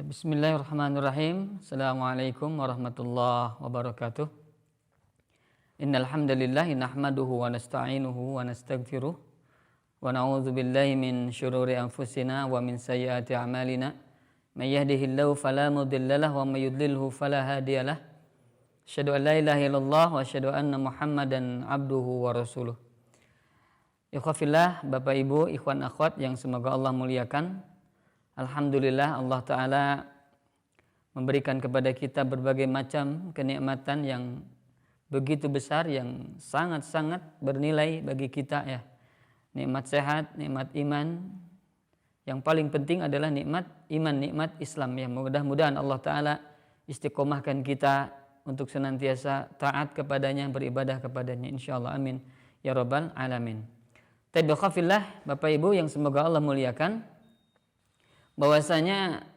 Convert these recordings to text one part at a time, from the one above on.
Bismillahirrahmanirrahim. Assalamualaikum warahmatullahi wabarakatuh. Innal hamdalillah nahmaduhu wa nasta'inuhu wa nastaghfiruh wa na'udzu billahi min syururi anfusina wa min sayyiati a'malina. May yahdihillahu fala mudhillalah wa may yudlilhu fala hadiyalah. Asyhadu an la ilaha illallah wa asyhadu anna Muhammadan abduhu wa rasuluh. Ikhwafillah, Bapak Ibu, ikhwan akhwat yang semoga Allah muliakan. Alhamdulillah Allah Ta'ala memberikan kepada kita berbagai macam kenikmatan yang begitu besar, yang sangat-sangat bernilai bagi kita ya. Nikmat sehat, nikmat iman. Yang paling penting adalah nikmat iman, nikmat Islam ya. Mudah-mudahan Allah Ta'ala istiqomahkan kita untuk senantiasa taat kepadanya, beribadah kepadanya, insyaallah, amin ya rabbal alamin. Taibakafillah, Bapak Ibu yang semoga Allah muliakan, bahwasanya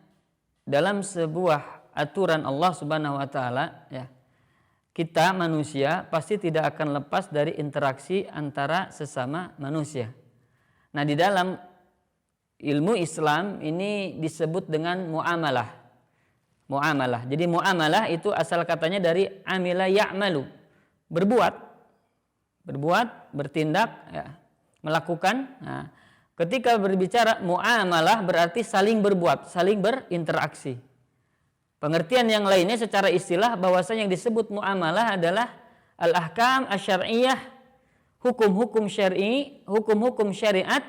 dalam sebuah aturan Allah Subhanahu wa taala ya, kita manusia pasti tidak akan lepas dari interaksi antara sesama manusia. Nah, di dalam ilmu Islam ini disebut dengan muamalah. Muamalah. Jadi muamalah itu asal katanya dari amila ya'malu, berbuat, bertindak ya, melakukan. Nah, ketika berbicara muamalah berarti saling berbuat, saling berinteraksi. Pengertian yang lainnya secara istilah bahwasanya yang disebut muamalah adalah al-ahkam asy-syar'iyyah, hukum-hukum syar'i, hukum-hukum syariat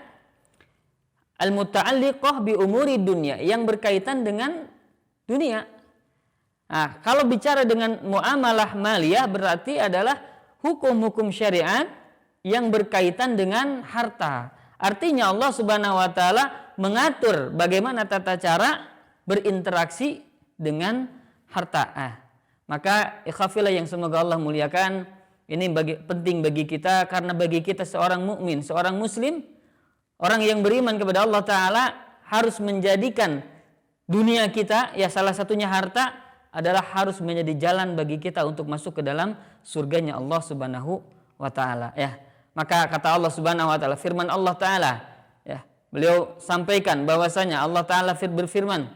al-muta'alliqah bi umuri dunya, yang berkaitan dengan dunia. Nah, kalau bicara dengan muamalah maliyah berarti adalah hukum-hukum syariat yang berkaitan dengan harta. Artinya Allah Subhanahu wa taala mengatur bagaimana tata cara berinteraksi dengan harta. Maka ikhafillah yang semoga Allah muliakan, ini penting bagi kita, karena bagi kita seorang mukmin, seorang muslim, orang yang beriman kepada Allah Ta'ala harus menjadikan dunia kita, ya salah satunya harta, adalah harus menjadi jalan bagi kita untuk masuk ke dalam surganya Allah Subhanahu wa Ta'ala ya. Maka kata Allah Subhanahu wa taala, firman Allah Ta'ala ya, beliau sampaikan bahwasanya Allah Ta'ala berfirman,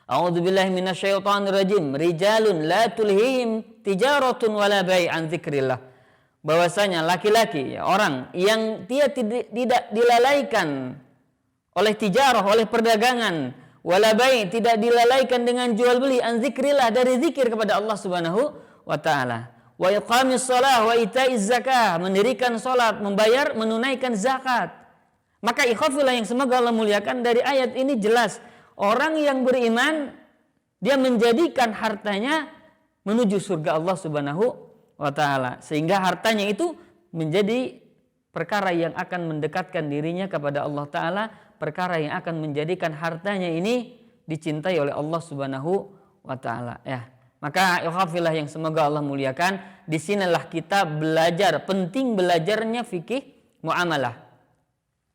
A'udzubillahi minasyaitonirrajim, rijalun la tulhihim tijaratun wala bai'an dzikrillah. Bahwasanya laki-laki ya, orang yang dia tidak dilalaikan oleh tijarah, oleh perdagangan, wala bai', tidak dilalaikan dengan jual beli, an dzikrillah, dari zikir kepada Allah Subhanahu wa taala. Wa iqamis shalah wa itaiz zakah, mendirikan salat, membayar, menunaikan zakat. Maka ikhwafillah yang semoga Allah muliakan, dari ayat ini jelas orang yang beriman dia menjadikan hartanya menuju surga Allah Subhanahu wa taala, sehingga hartanya itu menjadi perkara yang akan mendekatkan dirinya kepada Allah Ta'ala, perkara yang akan menjadikan hartanya ini dicintai oleh Allah Subhanahu wa ta'ala ya. Maka ikhwafillah yang semoga Allah muliakan, disinilah kita belajar, penting belajarnya fikih muamalah,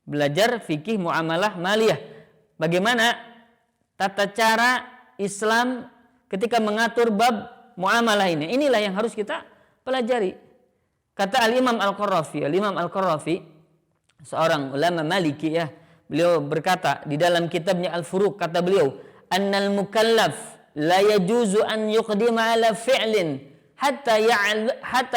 belajar fikih muamalah maliyah, bagaimana tata cara Islam ketika mengatur bab muamalah ini. Inilah yang harus kita pelajari. Kata Al-Imam Al-Qarafi, seorang ulama Maliki ya, beliau berkata di dalam kitabnya Al-Furuq, kata beliau, annal mukallaf la yajuzu an yuqdima ala fi'lin hatta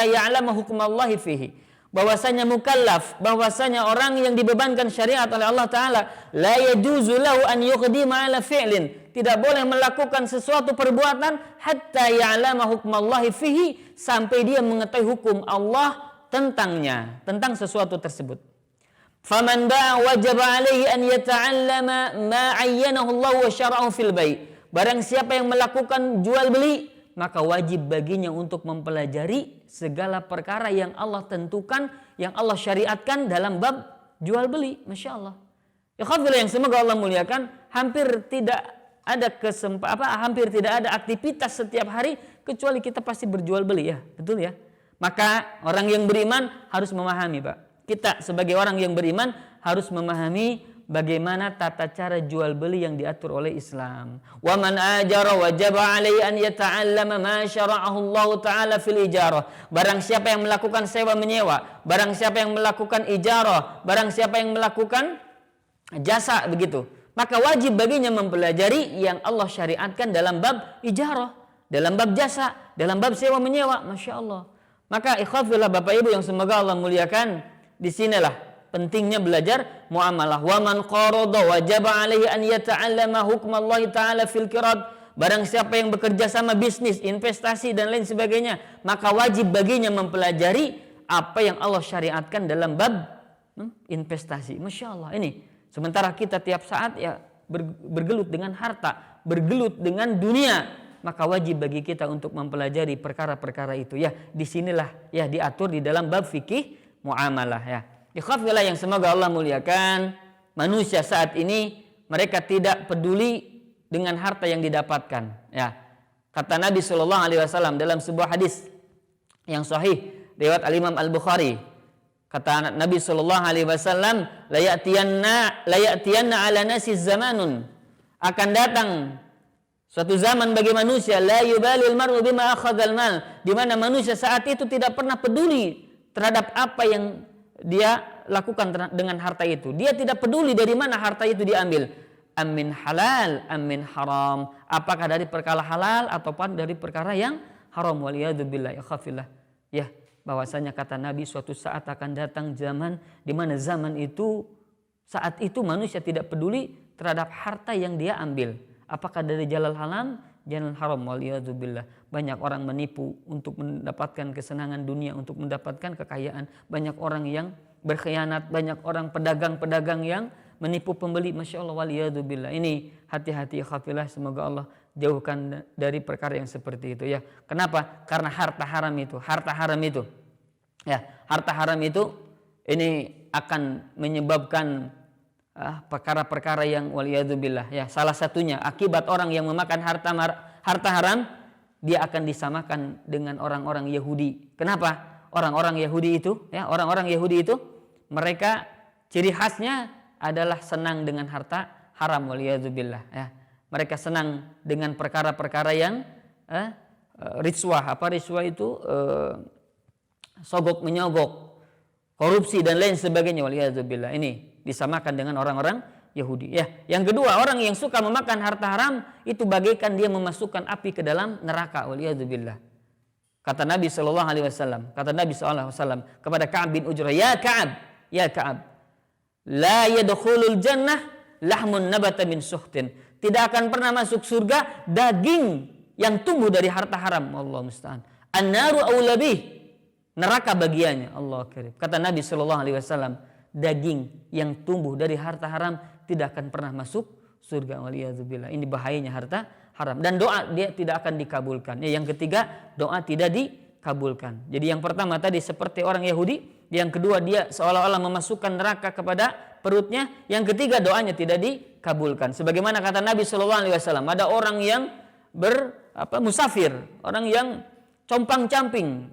ya'lama hukmallahi fihi. Bahwasanya mukallaf, bahwasanya orang yang dibebankan syariat oleh Allah Ta'ala, la yajuzu lahu an yuqdima ala fi'lin, tidak boleh melakukan sesuatu perbuatan hatta ya'lama hukmallahi fihi, sampai dia mengetahui hukum Allah tentangnya, tentang sesuatu tersebut. Faman ba'a wajaba alaihi an yata'allama ma 'ayyanahu Allah wa syara'ahu fil bai'. Barang siapa yang melakukan jual beli, maka wajib baginya untuk mempelajari segala perkara yang Allah tentukan, yang Allah syariatkan dalam bab jual beli. Masya Allah. Ya khafillah yang semoga Allah muliakan, hampir tidak ada aktivitas setiap hari kecuali kita pasti berjual beli ya, betul ya. Maka orang yang beriman harus memahami, Pak. Kita sebagai orang yang beriman harus memahami bagaimana tata cara jual beli yang diatur oleh Islam. Wa man ajara wajaba alaihi an yata'allama ma syara'ahu Allah Ta'ala fil ijarah. Barang siapa yang melakukan sewa menyewa, barang siapa yang melakukan ijarah, barang siapa yang melakukan jasa begitu, maka wajib baginya mempelajari yang Allah syariatkan dalam bab ijarah, dalam bab jasa, dalam bab sewa menyewa. Masya Allah. Maka ikhwafillah Bapak Ibu yang semoga Allah muliakan, di sinilah pentingnya belajar muamalah. Wa man qarada wajaba alaihi an yata'allama hukmallahi ta'ala fil qirad. Barang siapa yang bekerja sama bisnis, investasi dan lain sebagainya, maka wajib baginya mempelajari apa yang Allah syariatkan dalam bab investasi. Masya Allah. Ini sementara kita tiap saat ya bergelut dengan harta, bergelut dengan dunia, maka wajib bagi kita untuk mempelajari perkara-perkara itu. Ya, disinilah ya diatur di dalam bab fikih muamalah ya. Ikhwafillah yang semoga Allah muliakan, manusia saat ini mereka tidak peduli dengan harta yang didapatkan. Ya, kata Nabi Shallallahu Alaihi Wasallam dalam sebuah hadis yang sahih riwayat Al-Imam Al-Bukhari, kata Nabi Shallallahu Alaihi Wasallam, la ya'tiyanna ala nasi zamanun, akan datang suatu zaman bagi manusia, la yubalil mar'u bima akhadhal mal, di mana manusia saat itu tidak pernah peduli terhadap apa yang dia lakukan dengan harta itu. Dia tidak peduli dari mana harta itu diambil. Amin halal, amin haram. Apakah dari perkara halal ataupun dari perkara yang haram. Waliyadzubillah ya khafillah. Ya, bahwasanya kata Nabi suatu saat akan datang zaman di mana zaman itu saat itu manusia tidak peduli terhadap harta yang dia ambil. Apakah dari jalan halal, jalan haram. Waliyadzubillah. Banyak orang menipu untuk mendapatkan kesenangan dunia, untuk mendapatkan kekayaan. Banyak orang yang berkhianat, banyak orang pedagang-pedagang yang menipu pembeli. Masya Allah, waliyadzubillah. Ini hati-hati khafillah, semoga Allah jauhkan dari perkara yang seperti itu ya. Kenapa? Karena harta haram itu ya, harta haram itu ini akan menyebabkan perkara-perkara yang waliyadzubillah ya. Salah satunya akibat orang yang memakan harta haram, dia akan disamakan dengan orang-orang Yahudi. Kenapa? Orang-orang Yahudi itu mereka ciri khasnya adalah senang dengan harta haram, waliyadzubillah ya. Mereka senang dengan perkara-perkara yang riswah. Apa riswah itu? Sogok menyogok, korupsi dan lain sebagainya, waliyadzubillah. Ini disamakan dengan orang-orang Yahudi ya. Yang kedua, orang yang suka memakan harta haram itu bagaikan dia memasukkan api ke dalam neraka, waliyadzubillah. Kata Nabi sallallahu alaihi wasallam, kepada Ka'ab bin Ujrah, ya Ka'ab, la yadkhulul jannah lahmun nabata min suhtin. Tidak akan pernah masuk surga daging yang tumbuh dari harta haram. Allah musta'an. An-naru aula bih. Neraka bagiannya. Allah karim. Kata Nabi sallallahu alaihi wasallam, daging yang tumbuh dari harta haram tidak akan pernah masuk surga. Waliyadzubillah. Ini bahayanya harta haram. Dan doa dia tidak akan dikabulkan. Yang ketiga, doa tidak dikabulkan. Jadi yang pertama tadi seperti orang Yahudi. Yang kedua, dia seolah-olah memasukkan neraka kepada perutnya. Yang ketiga, doanya tidak dikabulkan. Sebagaimana kata Nabi SAW, ada orang yang musafir, orang yang compang-camping,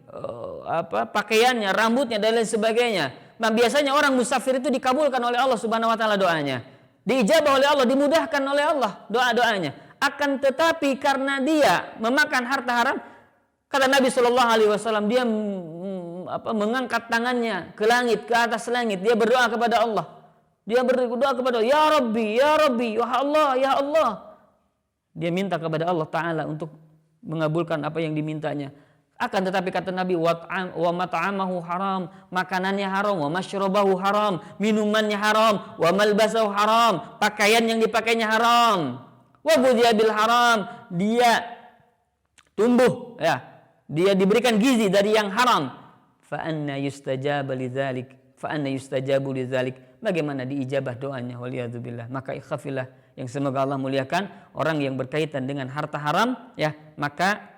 pakaiannya, rambutnya dan lain sebagainya. Nah, biasanya orang musafir itu dikabulkan oleh Allah Subhanahu Wa Taala doanya, diijabah oleh Allah, dimudahkan oleh Allah doa-doanya. Akan tetapi karena dia memakan harta haram, kata Nabi SAW, dia mengangkat tangannya ke langit, ke atas langit, dia berdoa kepada Allah. Dia berdoa kepada Allah, ya Rabbi, ya Rabbi, ya Allah, ya Allah. Dia minta kepada Allah Ta'ala untuk mengabulkan apa yang dimintanya. Akan tetapi kata Nabi, wa mat'amahu haram, makanannya haram, wa masyrabahu haram, minumannya haram, wa malbasahu haram, pakaian yang dipakainya haram, wa ghudhiya bil haram, dia tumbuh ya, dia diberikan gizi dari yang haram. Fa anna yustajabu lidzalik, bagaimana diijabah doanya, waliyadzubillah. Maka ikhafillah yang semoga Allah muliakan, orang yang berkaitan dengan harta haram ya, maka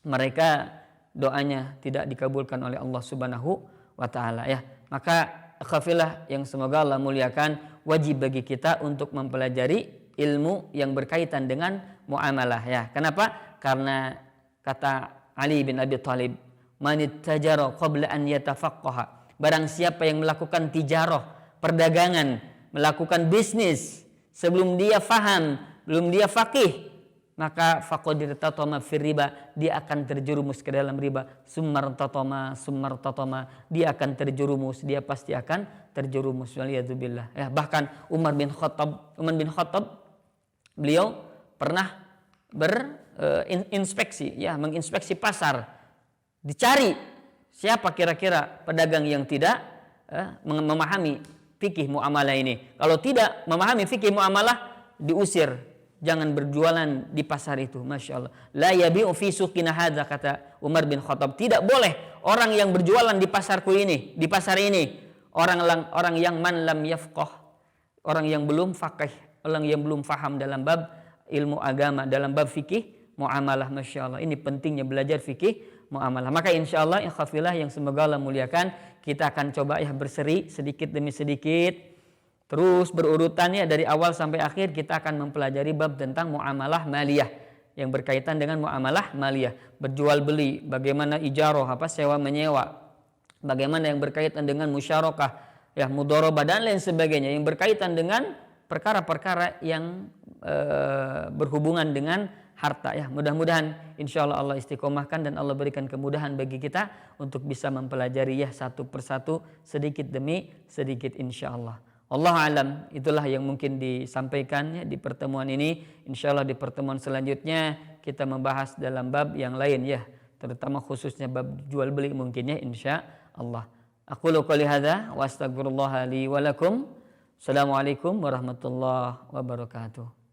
mereka doanya tidak dikabulkan oleh Allah Subhanahu wa taala ya. Maka ikhafillah yang semoga Allah muliakan, wajib bagi kita untuk mempelajari ilmu yang berkaitan dengan muamalah ya. Kenapa? Karena kata Ali bin Abi Thalib, manittajara qabla an yatafaqqaha. Barang siapa yang melakukan tijarah, perdagangan, melakukan bisnis sebelum dia faham, belum dia faqih, maka faqad irtatama fir riba, dia akan terjerumus ke dalam riba. Summar tatama, dia akan terjerumus, dia pasti akan terjerumus. Waliyadzubillah. Ya, bahkan Umar bin Khattab beliau pernah berinspeksi, ya, menginspeksi pasar, dicari siapa kira-kira pedagang yang tidak memahami fikih muamalah ini. Kalau tidak memahami fikih muamalah, diusir. Jangan berjualan di pasar itu. Masya Allah. La yabi'u fi suqina hadza, kata Umar bin Khattab. Tidak boleh orang yang berjualan di pasarku ini, di pasar ini. Orang yang man lam yafqah, orang yang belum faqih, orang yang belum faham dalam bab ilmu agama, dalam bab fikih muamalah. Masya Allah. Ini pentingnya belajar fikih muamalah. Maka insya Allah ikhwafillah yang semoga Allah muliakan, kita akan coba ya berseri sedikit demi sedikit. Terus berurutannya dari awal sampai akhir kita akan mempelajari bab tentang muamalah maliyah yang berkaitan dengan muamalah maliyah, berjual beli, bagaimana ijarah, sewa menyewa, bagaimana yang berkaitan dengan musyarakah, ya mudharabah dan lain sebagainya yang berkaitan dengan perkara-perkara yang berhubungan dengan harta, ya. Mudah-mudahan insyaallah Allah istiqomahkan dan Allah berikan kemudahan bagi kita untuk bisa mempelajari ya satu persatu, sedikit demi sedikit insyaallah. Allah alam, itulah yang mungkin disampaikan ya di pertemuan ini. Insyaallah di pertemuan selanjutnya kita membahas dalam bab yang lain ya, terutama khususnya bab jual beli mungkin ya insyaallah. Aqulu qouli hadza wa astaghfirullah li wa lakum. Assalamualaikum warahmatullahi wabarakatuh.